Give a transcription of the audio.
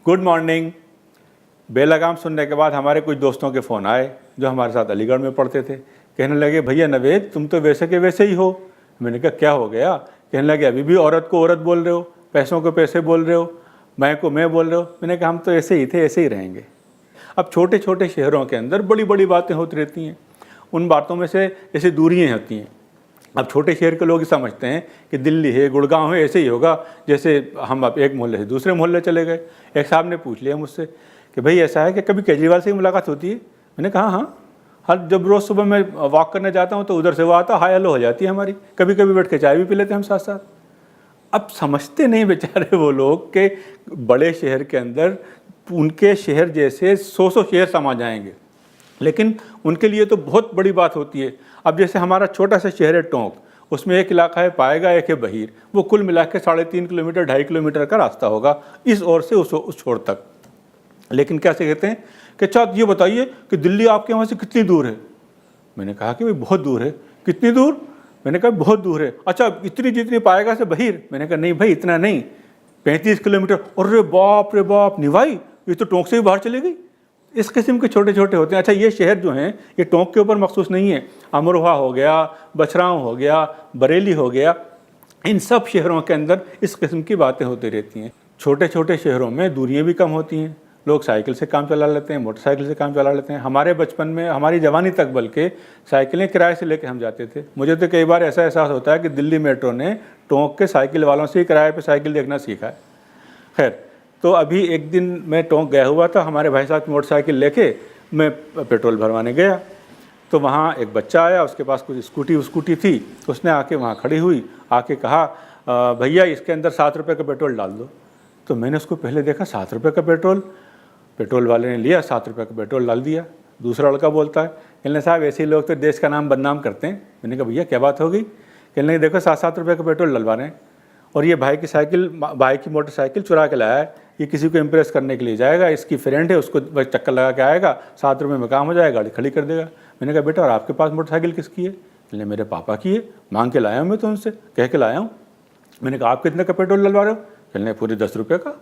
Good morning. बेलगाम सुनने के बाद हमारे कुछ दोस्तों के फ़ोन आए जो हमारे साथ अलीगढ़ में पढ़ते थे। कहने लगे भैया नवेद तुम तो वैसे के वैसे ही हो। मैंने कहा क्या हो गया? कहने लगे अभी भी औरत को औरत बोल रहे हो, पैसों को पैसे बोल रहे हो, मैं को मैं बोल रहे हो। मैंने कहा हम तो ऐसे ही थे, ऐसे ही रहेंगे। अब छोटे छोटे शहरों के अंदर बड़ी बड़ी बातें होती रहती हैं। उन बातों में से ऐसी दूरियाँ होती हैं। अब छोटे शहर के लोग समझते हैं कि दिल्ली है, गुड़गांव है, ऐसे ही होगा जैसे हम अब एक मोहल्ले से दूसरे मोहल्ले चले गए। एक साहब ने पूछ लिया मुझसे कि भाई ऐसा है कि कभी केजरीवाल से मुलाकात होती है? मैंने कहा हाँ, हर जब रोज़ सुबह मैं वॉक करने जाता हूँ तो उधर से वो आता, हाय हेलो हो जाती है हमारी। कभी कभी बैठ के चाय भी पी लेते हैं हम साथ साथ। अब समझते नहीं बेचारे वो लोग कि बड़े शहर के अंदर उनके शहर जैसे 100 शहर समा जाएंगे, लेकिन उनके लिए तो बहुत बड़ी बात होती है। अब जैसे हमारा छोटा सा शहर है टोंक, उसमें एक इलाका है पाएगा, एक है बहीर। वो कुल मिला के 3.5 किलोमीटर 2.5 किलोमीटर का रास्ता होगा इस ओर से उस छोर तक। लेकिन कैसे कहते हैं कि अच्छा ये बताइए कि दिल्ली आपके वहाँ से कितनी दूर है? मैंने कहा कि भाई बहुत दूर है। कितनी दूर? मैंने कहा बहुत दूर है। अच्छा इतनी जितनी पाएगा से बहीर? मैंने कहा नहीं भाई इतना नहीं, 35 किलोमीटर। अरे बाप रे बाप, नहीं भाई ये तो टोंक से भी बाहर चली गई। इस किस्म के छोटे छोटे होते हैं। अच्छा ये शहर जो हैं ये टोंक के ऊपर मखसूस नहीं है। अमरोहा हो गया, बछराव हो गया, बरेली हो गया, इन सब शहरों के अंदर इस किस्म की बातें होती रहती हैं। छोटे छोटे शहरों में दूरियां भी कम होती हैं। लोग साइकिल से काम चला लेते हैं, मोटरसाइकिल से काम चला लेते हैं। हमारे बचपन में, हमारी जवानी तक बल्कि साइकिलें किराए से लेकर हम जाते थे। मुझे तो कई बार ऐसा एहसास होता है कि दिल्ली मेट्रो ने टोंक के साइकिल वालों से ही किराए पर साइकिल देखना सीखा है। खैर, तो अभी एक दिन मैं टोंक गया हुआ था, हमारे भाई साहब मोटरसाइकिल लेके मैं पेट्रोल भरवाने गया। तो वहाँ एक बच्चा आया, उसके पास कुछ स्कूटी थी। उसने आके वहाँ खड़ी हुई, आके कहा भैया इसके अंदर 7 रुपये का पेट्रोल डाल दो। तो मैंने उसको पहले देखा 7 रुपये का पेट्रोल। पेट्रोल वाले ने लिया, 7 रुपये का पेट्रोल डाल दिया। दूसरा लड़का बोलता है, कहने साहब ऐसे ही लोग तो देश का नाम बदनाम करते हैं। मैंने कहा भैया क्या बात हो गई? कहने लगे देखो 7-7 रुपये का पेट्रोल डलवा रहे हैं और ये भाई की मोटरसाइकिल चुरा के लाया है। ये किसी को इम्प्रेस करने के लिए जाएगा, इसकी फ्रेंड है, उसको बस चक्कर लगा के आएगा, 7 रुपये में काम हो जाएगा, गाड़ी खड़ी कर देगा। मैंने कहा बेटा और आपके पास मोटरसाइकिल किसकी है? कहने मेरे पापा की है, मांग के लाया हूँ मैं तो उनसे, कह के लाया हूँ। मैंने कहा आप कितने का पेट्रोल डलवा रहे हो? कहने पूरे 10 रुपये का।